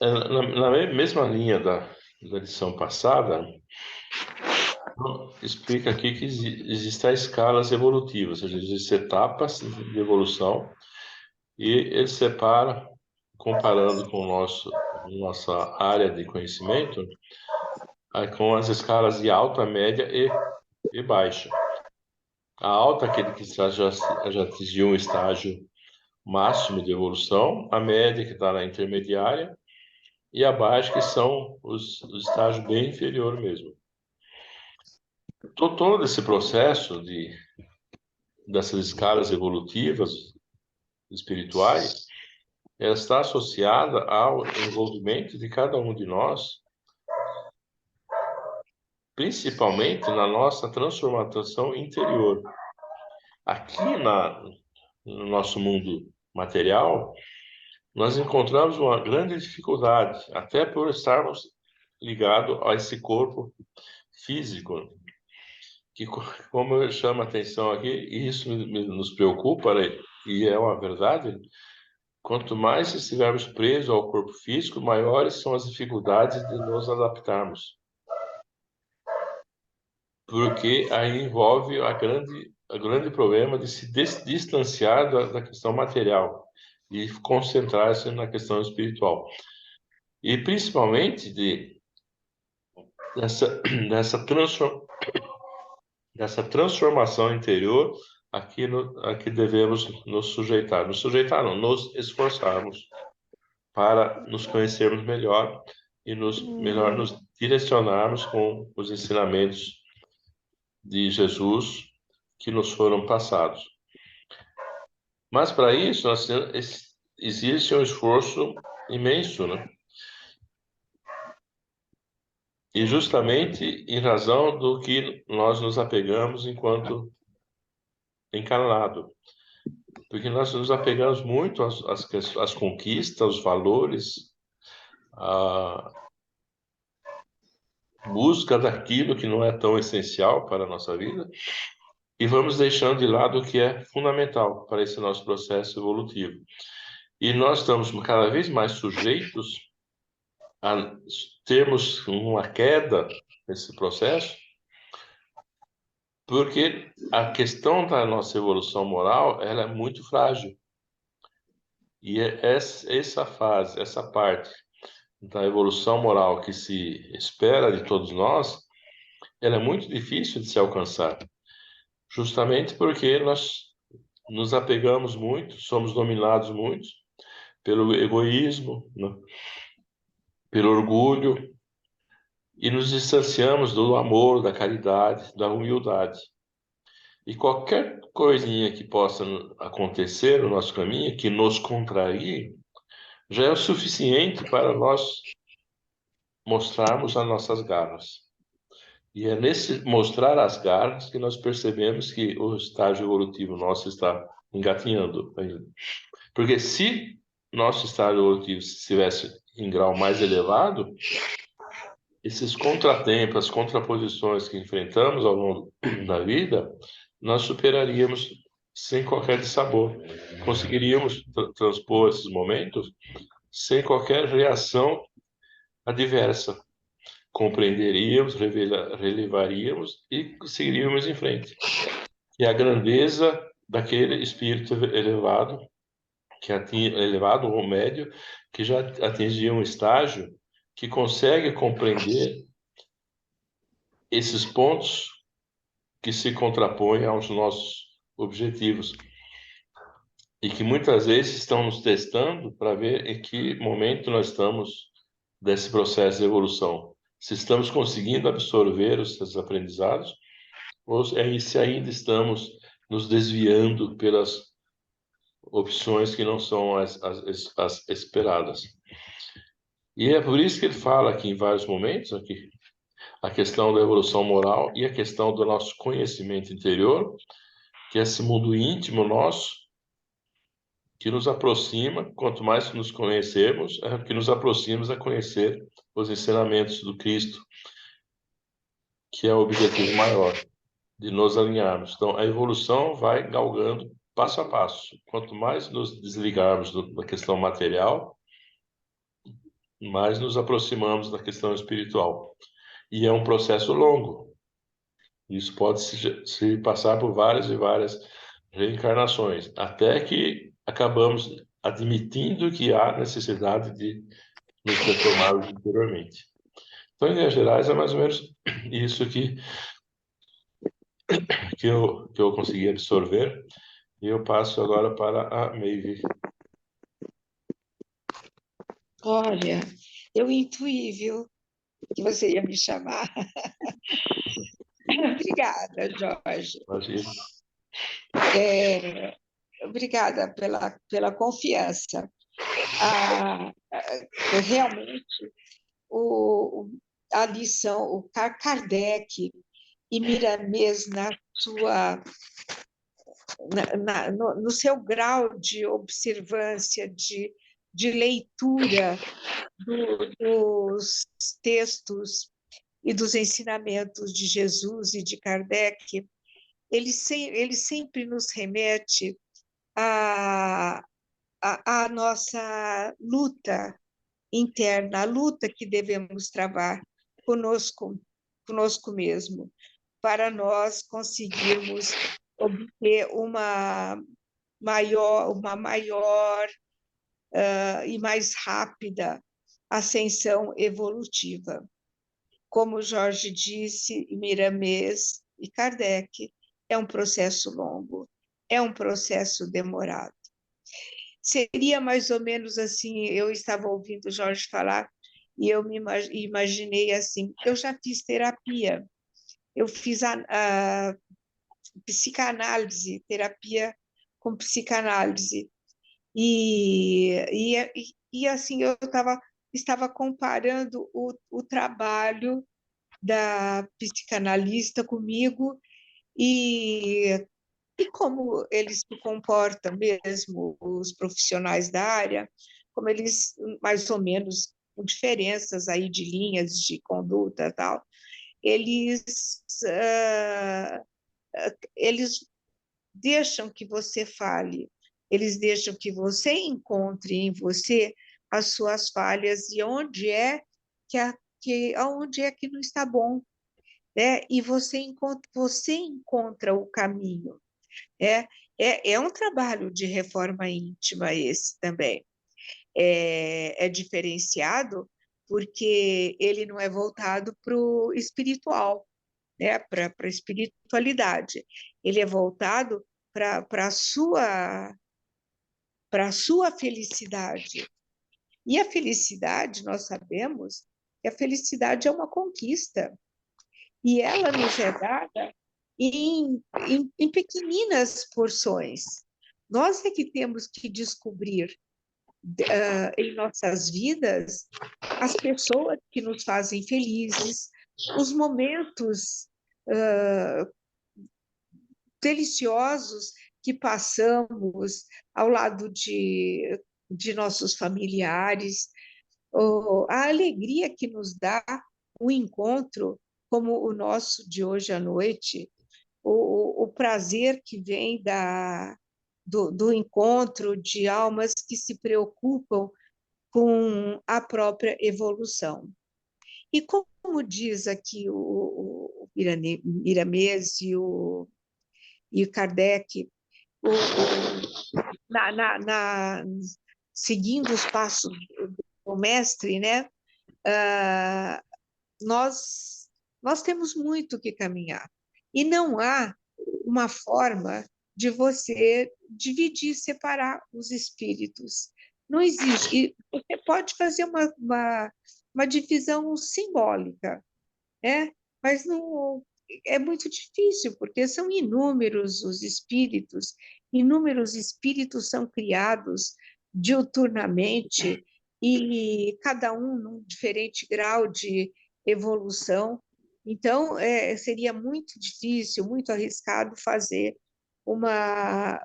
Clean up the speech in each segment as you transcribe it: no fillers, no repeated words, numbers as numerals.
Na mesma linha da lição passada, explica aqui que existem escalas evolutivas, ou seja, existem etapas de evolução, e ele separa, comparando com nossa área de conhecimento, com as escalas de alta, média e baixa. A alta, aquele que já atingiu um estágio máximo de evolução, a média, que está na intermediária, e a baixa, que são os estágios bem inferior mesmo. Todo esse processo dessas escalas evolutivas espirituais, ela está associada ao envolvimento de cada um de nós, principalmente na nossa transformação interior. Aqui no nosso mundo material, nós encontramos uma grande dificuldade, até por estarmos ligados a esse corpo físico, que, como eu chamo a atenção aqui, e isso nos preocupa, né? E é uma verdade, quanto mais estivermos presos ao corpo físico, maiores são as dificuldades de nos adaptarmos. Porque aí envolve a grande problema de se distanciar da questão material e concentrar-se na questão espiritual. E principalmente dessa, dessa, transform, dessa transformação interior a que devemos nos sujeitar. Nos sujeitar, não, nos esforçarmos para nos conhecermos melhor e melhor nos direcionarmos com os ensinamentos de Jesus que nos foram passados. Mas para isso, existe um esforço imenso, né? E justamente em razão do que nós nos apegamos enquanto encarnado. Porque nós nos apegamos muito às conquistas, aos valores, à busca daquilo que não é tão essencial para a nossa vida, e vamos deixando de lado o que é fundamental para esse nosso processo evolutivo. E nós estamos cada vez mais sujeitos a termos uma queda nesse processo, porque a questão da nossa evolução moral, ela é muito frágil. E essa fase, essa parte da evolução moral que se espera de todos nós, ela é muito difícil de se alcançar, justamente porque nós nos apegamos muito, somos dominados muito pelo egoísmo, né? Pelo orgulho, e nos distanciamos do amor, da caridade, da humildade. E qualquer coisinha que possa acontecer no nosso caminho, que nos contrarie, já é o suficiente para nós mostrarmos as nossas garras. E é nesse mostrar as garras que nós percebemos que o estágio evolutivo nosso está engatinhando ainda. Porque se nosso estágio evolutivo estivesse em grau mais elevado, esses contratempos, as contraposições que enfrentamos ao longo da vida, nós superaríamos sem qualquer dissabor. Conseguiríamos transpor esses momentos sem qualquer reação adversa. Compreenderíamos, relevaríamos e seguiríamos em frente. E a grandeza daquele espírito elevado, elevado ou médio, que já atingiu um estágio que consegue compreender esses pontos que se contrapõem aos nossos objetivos e que muitas vezes estão nos testando para ver em que momento nós estamos desse processo de evolução. Se estamos conseguindo absorver esses aprendizados ou se ainda estamos nos desviando pelas opções que não são as esperadas. E é por isso que ele fala aqui em vários momentos, aqui, a questão da evolução moral e a questão do nosso conhecimento interior, que é esse mundo íntimo nosso, que nos aproxima, quanto mais nos conhecermos, é que nos aproximamos a conhecer os ensinamentos do Cristo, que é o objetivo maior, de nos alinharmos. Então, a evolução vai galgando passo a passo. Quanto mais nos desligarmos da questão material, mais nos aproximamos da questão espiritual. E é um processo longo. Isso pode se passar por várias e várias reencarnações, até que acabamos admitindo que há necessidade de nos reformarmos interiormente. Então, em linhas gerais, é mais ou menos isso que eu consegui absorver. E eu passo agora para a Maeve. Olha, eu intuí, viu, que você ia me chamar. Obrigada, Jorge. Imagina. Obrigada pela confiança. Realmente, o, a lição, o Kardec e Miramês no seu grau de observância, de leitura dos textos e dos ensinamentos de Jesus e de Kardec, ele sempre nos remete à nossa luta interna, a luta que devemos travar conosco mesmo, para nós conseguirmos obter uma maior e mais rápida ascensão evolutiva. Como Jorge disse, Miramês e Kardec, é um processo longo, é um processo demorado. Seria mais ou menos assim, eu estava ouvindo Jorge falar e eu me imaginei assim, eu já fiz terapia, eu fiz a psicanálise, terapia com psicanálise, e assim, estava comparando o trabalho da psicanalista comigo e, e como eles se comportam mesmo, os profissionais da área, como eles, mais ou menos, com diferenças aí de linhas de conduta e tal, eles, eles deixam que você fale, eles deixam que você encontre em você as suas falhas e onde é onde é que não está bom, né? E você encontra o caminho. É um trabalho de reforma íntima esse também. É diferenciado porque ele não é voltado para o espiritual, né? Para a espiritualidade. Ele é voltado para a sua felicidade. E a felicidade, nós sabemos que a felicidade é uma conquista. E ela nos é dada em pequeninas porções. Nós é que temos que descobrir em nossas vidas as pessoas que nos fazem felizes, os momentos deliciosos que passamos ao lado de nossos familiares, a alegria que nos dá um encontro como o nosso de hoje à noite, o prazer que vem do encontro de almas que se preocupam com a própria evolução. E como diz aqui o Miramês e o Kardec, seguindo os passos do mestre, né? Nós temos muito que caminhar. E não há uma forma de você dividir, separar os espíritos. Não existe. E você pode fazer uma divisão simbólica, né? Mas não é muito difícil, porque são inúmeros espíritos são criados diuturnamente e cada um num diferente grau de evolução. Então, seria muito difícil, muito arriscado fazer uma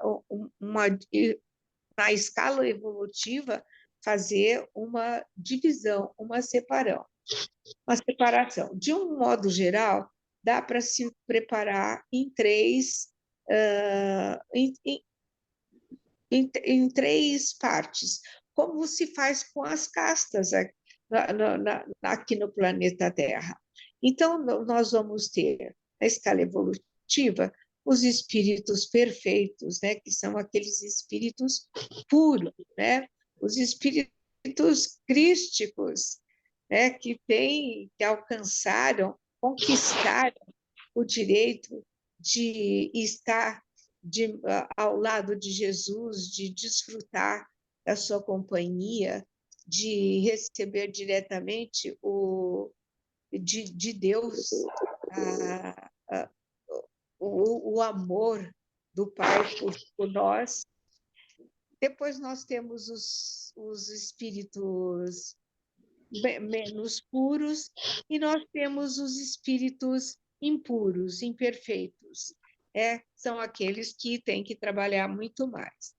na escala evolutiva, fazer uma divisão, uma separação. De um modo geral, dá para se preparar em três partes, como se faz com as castas aqui no planeta Terra. Então, nós vamos ter, na escala evolutiva, os espíritos perfeitos, né, que são aqueles espíritos puros, né, os espíritos crísticos, né, que alcançaram, conquistaram o direito de estar ao lado de Jesus, de desfrutar da sua companhia, de receber diretamente de Deus a, a, o amor do Pai por nós. Depois nós temos os espíritos menos puros e nós temos os espíritos impuros, imperfeitos. São aqueles que têm que trabalhar muito mais.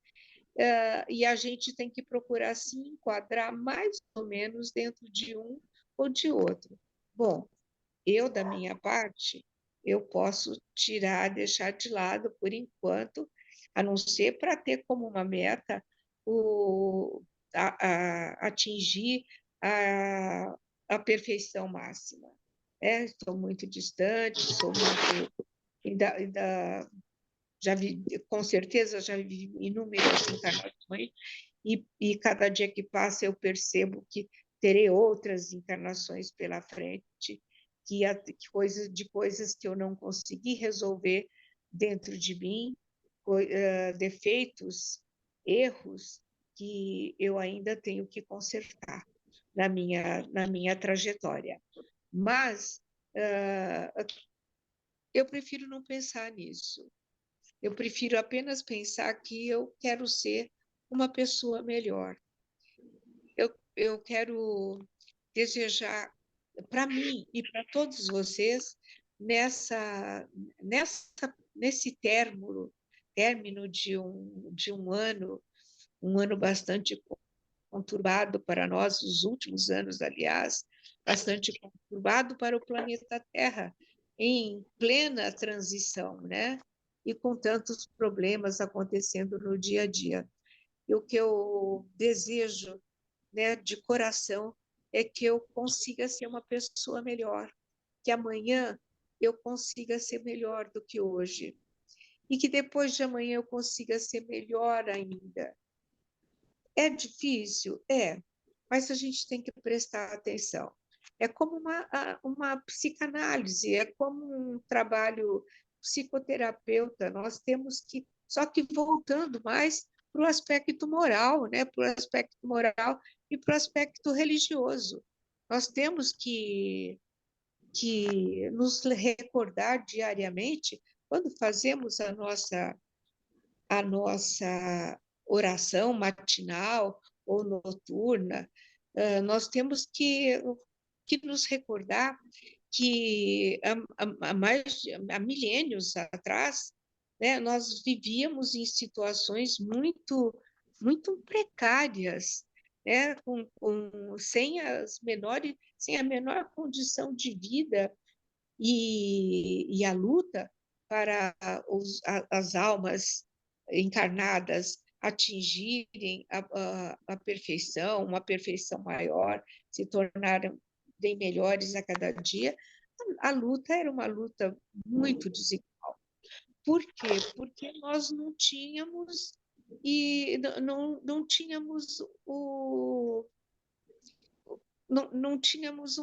E a gente tem que procurar se enquadrar mais ou menos dentro de um ou de outro. Bom, eu, da minha parte, eu posso tirar, deixar de lado por enquanto, a não ser para ter como uma meta atingir a, a perfeição máxima. Estou muito distante, sou muito, já vi, com certeza já vi inúmeras encarnações e cada dia que passa eu percebo que terei outras encarnações pela frente, de coisas que eu não consegui resolver dentro de mim, defeitos, erros que eu ainda tenho que consertar na minha trajetória. Mas eu prefiro não pensar nisso. Eu prefiro apenas pensar que eu quero ser uma pessoa melhor. Eu quero desejar para mim e para todos vocês nesse término de um ano bastante conturbado para nós, os últimos anos, aliás, bastante conturbado para o planeta Terra, em plena transição, né? E com tantos problemas acontecendo no dia a dia. E o que eu desejo, né, de coração é que eu consiga ser uma pessoa melhor, que amanhã eu consiga ser melhor do que hoje, e que depois de amanhã eu consiga ser melhor ainda. É difícil? Mas a gente tem que prestar atenção. É como uma psicanálise, é como um trabalho psicoterapeuta. Nós temos que, só que voltando mais para o aspecto moral, né? Para o aspecto moral e para o aspecto religioso. Nós temos que nos recordar diariamente, quando fazemos a nossa oração matinal ou noturna, nós temos que nos recordar que há milênios atrás, né, nós vivíamos em situações muito precárias, né, sem a menor condição de vida e a luta para as almas encarnadas atingirem a perfeição, uma perfeição maior, se tornarem bem melhores a cada dia, a luta era uma luta muito desigual. Por quê? Porque nós não tínhamos não tínhamos não tínhamos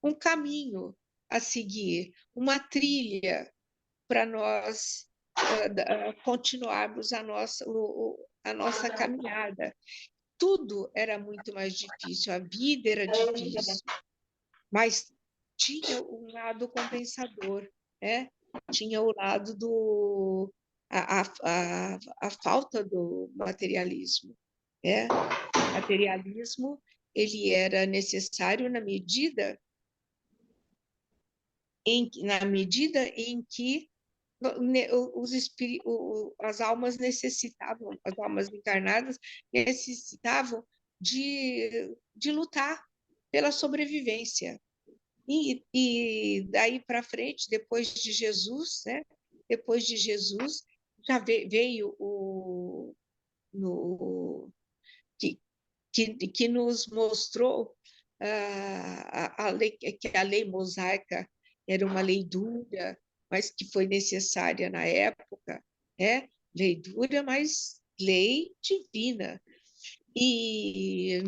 um caminho a seguir, uma trilha para nós continuarmos a nossa caminhada. Tudo era muito mais difícil, a vida era difícil, mas tinha um lado compensador, né? Tinha o lado a falta do materialismo, né? O materialismo ele era necessário na medida em que as almas necessitavam, as almas encarnadas necessitavam de lutar pela sobrevivência. E daí para frente, depois de Jesus, né? Depois de Jesus, já veio no, que nos mostrou que a lei mosaica era uma lei dura, mas que foi necessária na época, né? Lei dura, mas lei divina. E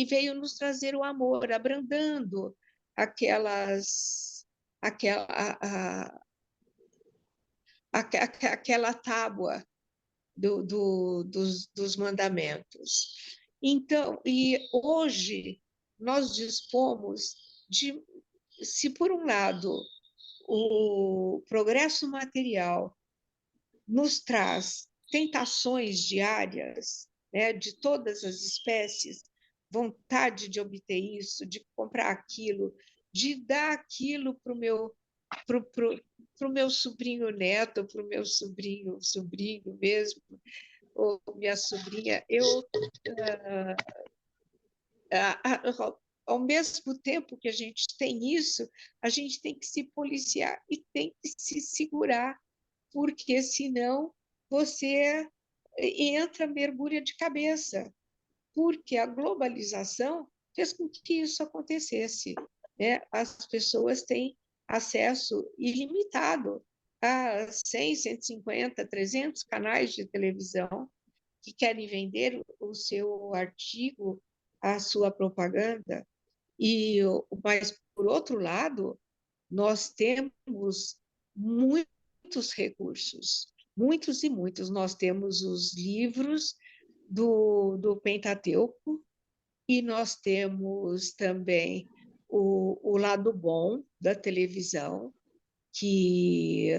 veio nos trazer o amor, abrandando aquela, aquela tábua dos mandamentos. Então, e hoje nós dispomos de, se por um lado o progresso material nos traz tentações diárias, né, de todas as espécies, vontade de obter isso, de comprar aquilo, de dar aquilo para o meu sobrinho neto, para o meu sobrinho mesmo, ou minha sobrinha. Ao mesmo tempo que a gente tem isso, a gente tem que se policiar e tem que se segurar, porque senão você entra, mergulha de cabeça, porque a globalização fez com que isso acontecesse, né? As pessoas têm acesso ilimitado a 100, 150, 300 canais de televisão que querem vender o seu artigo, a sua propaganda. Mas, por outro lado, nós temos muitos recursos, muitos e muitos. Nós temos os livros do Pentateuco e nós temos também o lado bom da televisão, que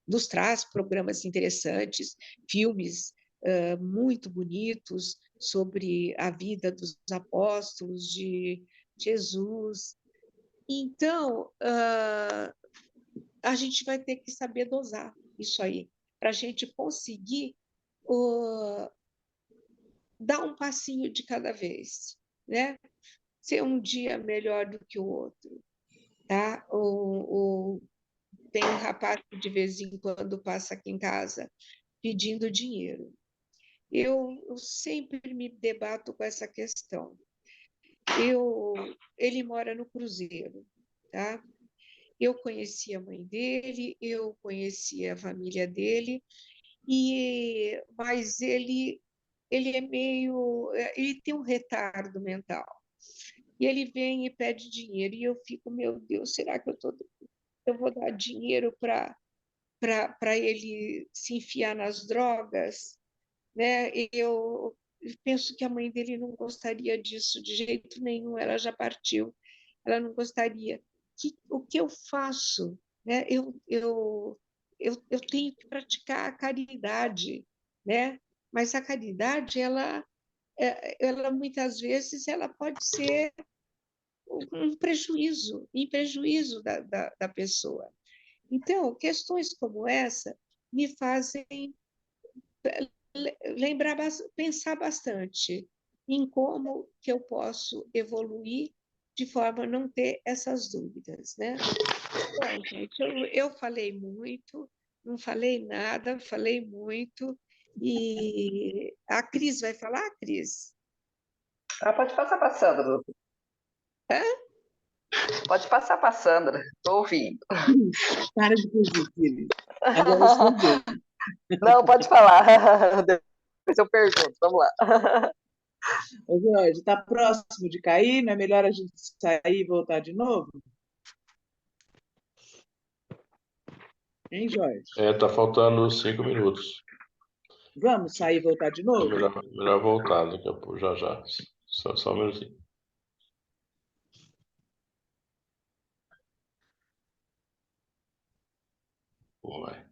nos traz programas interessantes, filmes muito bonitos sobre a vida dos apóstolos, de Jesus. Então, a gente vai ter que saber dosar isso aí, para a gente conseguir dar um passinho de cada vez, né? Ser um dia melhor do que o outro, tá? Tem um rapaz que de vez em quando passa aqui em casa pedindo dinheiro. Eu sempre me debato com essa questão. Ele mora no Cruzeiro, tá? Eu conheci a mãe dele, eu conheci a família dele, mas ele é meio, ele tem um retardo mental. E ele vem e pede dinheiro, e eu fico, meu Deus, será que eu vou dar dinheiro para ele se enfiar nas drogas? Né? Eu penso que a mãe dele não gostaria disso de jeito nenhum, ela já partiu, ela não gostaria. O que eu faço? Né? Eu tenho que praticar a caridade, né? Mas a caridade, ela muitas vezes ela pode ser um prejuízo, em prejuízo da pessoa. Então, questões como essa me fazem lembrar, pensar bastante em como que eu posso evoluir de forma a não ter essas dúvidas, né? Bom, gente, eu falei muito, não falei nada, falei muito, e a Cris vai falar, Cris? Ah, pode passar para a Sandra. Hã? Pode passar para a Sandra, estou ouvindo. Para de fugir, agora eu sou eu. Não, pode falar. Depois eu pergunto, vamos lá. Ô, Jorge, está próximo de cair? Não é melhor a gente sair e voltar de novo? Hein, Jorge? Tá faltando 5 minutos. Vamos sair e voltar de É novo? melhor voltar daqui a pouco, já. Só um minutinho. Vai.